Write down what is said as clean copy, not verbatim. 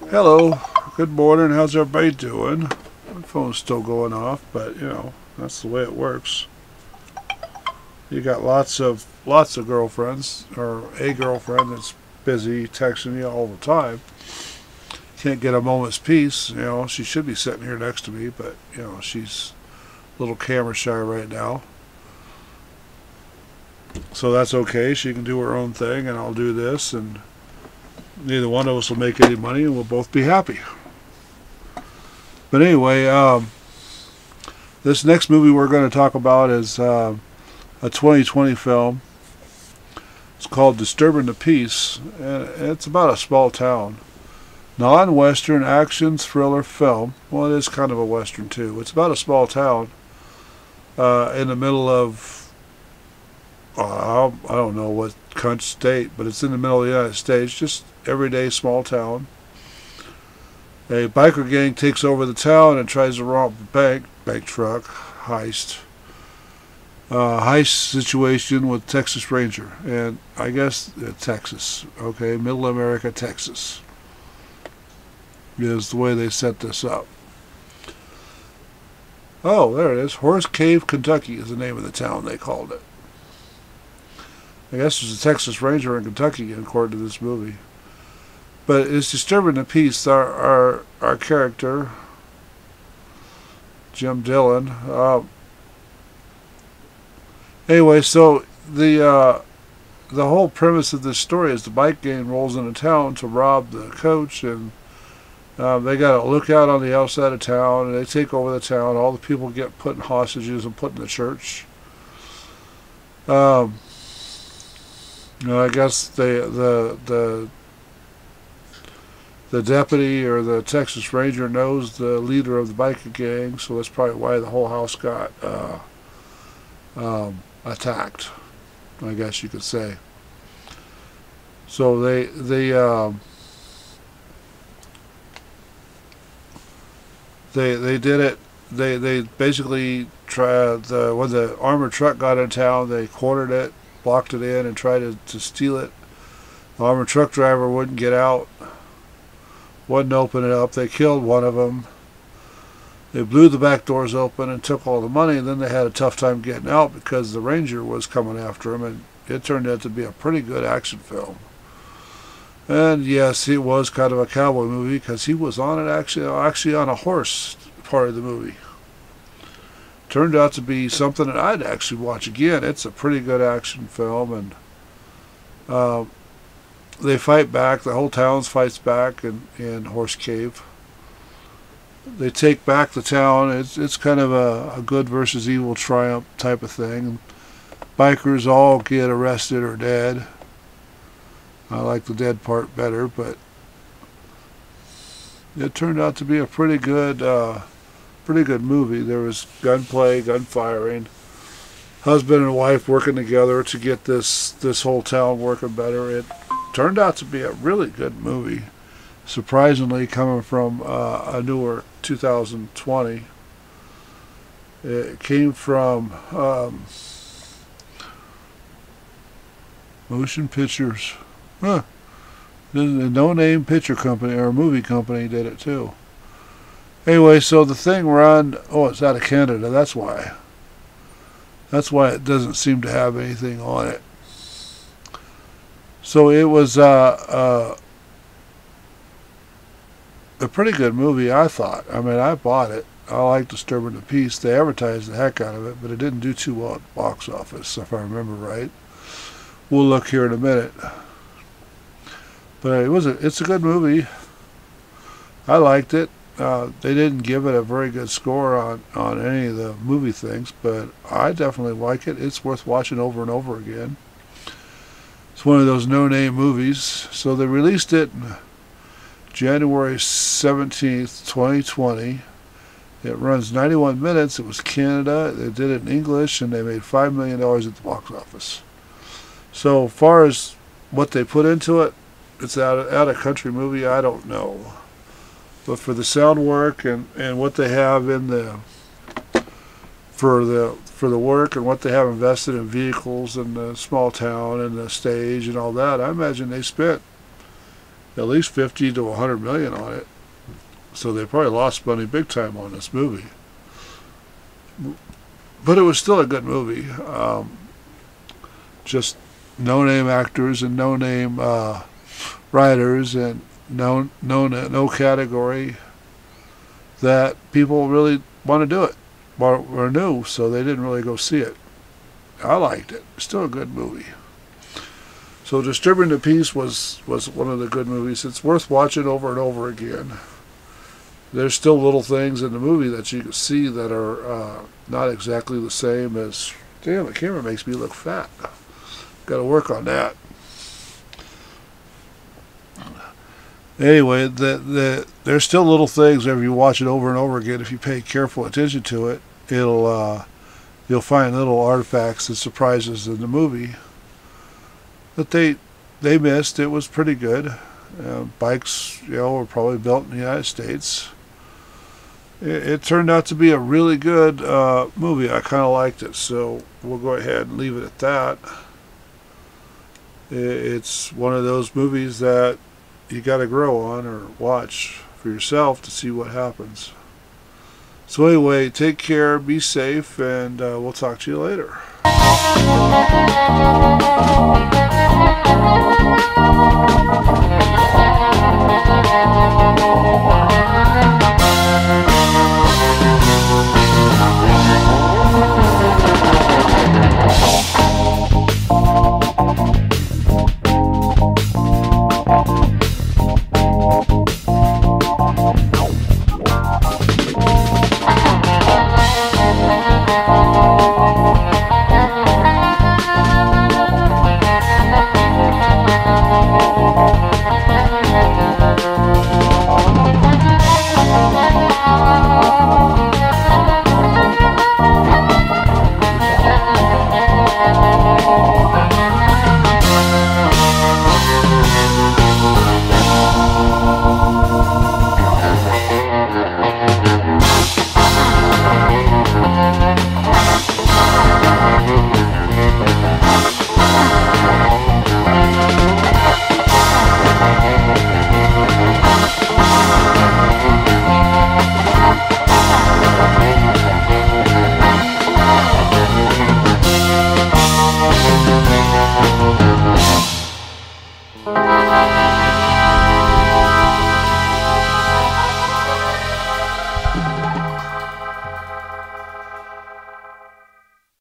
Hello, good morning, how's everybody doing? My phone's still going off, but you know, that's the way it works. You got lots of girlfriends, or a girlfriend that's busy texting you all the time. Can't get a moment's peace, you know, she should be sitting here next to me, but you know, she's a little camera shy right now. So that's okay, she can do her own thing and I'll do this, and neither one of us will make any money and we'll both be happy. But anyway, this next movie we're going to talk about is a 2020 film. It's called Disturbing the Peace, and it's about a small town. Non-Western action thriller film. Well, it is kind of a Western too. It's about a small town in the middle of, I don't know what country state, but it's in the middle of the United States. Just everyday small town. A biker gang takes over the town and tries to rob a bank truck, heist situation with Texas Ranger, and I guess Texas, okay, Middle America, Texas, is the way they set this up. Oh, there it is. Horse Cave, Kentucky is the name of the town they called it. I guess there's a Texas Ranger in Kentucky, according to this movie. But it's disturbing the peace. Our character, Jim Dillon. Anyway, so the whole premise of this story is the bike gang rolls into town to rob the coach, and they got a lookout on the outside of town, and they take over the town. All the people get put in hostages and put in the church. I guess the deputy or the Texas Ranger knows the leader of the biker gang, so that's probably why the whole house got attacked, I guess you could say. So they did it. They basically tried, when the armored truck got in town, they cornered it, blocked it in, and tried to steal it. The armored truck driver wouldn't get out, wouldn't open it up. They killed one of them. They blew the back doors open and took all the money, and then they had a tough time getting out because the ranger was coming after them, and it turned out to be a pretty good action film. And yes, it was kind of a cowboy movie because he was on it actually on a horse part of the movie. Turned out to be something that I'd actually watch again. It's a pretty good action film, and they fight back. The whole town fights back in Horse Cave. They take back the town. It's kind of a good versus evil triumph type of thing. Bikers all get arrested or dead. I like the dead part better, but it turned out to be a pretty good movie. There was gunplay, gunfiring, husband and wife working together to get this whole town working better. It turned out to be a really good movie, surprisingly, coming from a newer 2020. It came from Motion Pictures. Huh. The no-name picture company or movie company did it too. Anyway, so the thing run, oh, it's out of Canada, that's why. That's why it doesn't seem to have anything on it. So it was a pretty good movie, I thought. I mean, I bought it. I liked Disturbing the Peace. They advertised the heck out of it, but it didn't do too well at the box office, if I remember right. We'll look here in a minute. But it's a good movie. I liked it. They didn't give it a very good score on any of the movie things, but I definitely like it. It's worth watching over and over again. It's one of those no-name movies. So they released it January 17th, 2020. It runs 91 minutes. It was Canada. They did it in English, and they made $5 million at the box office. So far as what they put into it, it's out of country movie, I don't know. But for the sound work and what they have in the for the work and what they have invested in vehicles and the small town and the stage and all that, I imagine they spent at least 50 to 100 million on it. So they probably lost money big time on this movie. But it was still a good movie. Just no-name actors and no-name writers and no category that people really want to do it or knew, so they didn't really go see it. I liked it. Still a good movie. So Disturbing the Peace was one of the good movies. It's worth watching over and over again. There's still little things in the movie that you can see that are not exactly the same as... Damn, the camera makes me look fat. Got to work on that. Anyway, there's still little things if you watch it over and over again. If you pay careful attention to it, you'll find little artifacts and surprises in the movie that they missed. It was pretty good. Bikes, were probably built in the United States. It turned out to be a really good movie. I kind of liked it, so we'll go ahead and leave it at that. It's one of those movies that you got to grow on or watch for yourself to see what happens. So anyway, take care, be safe, and we'll talk to you later.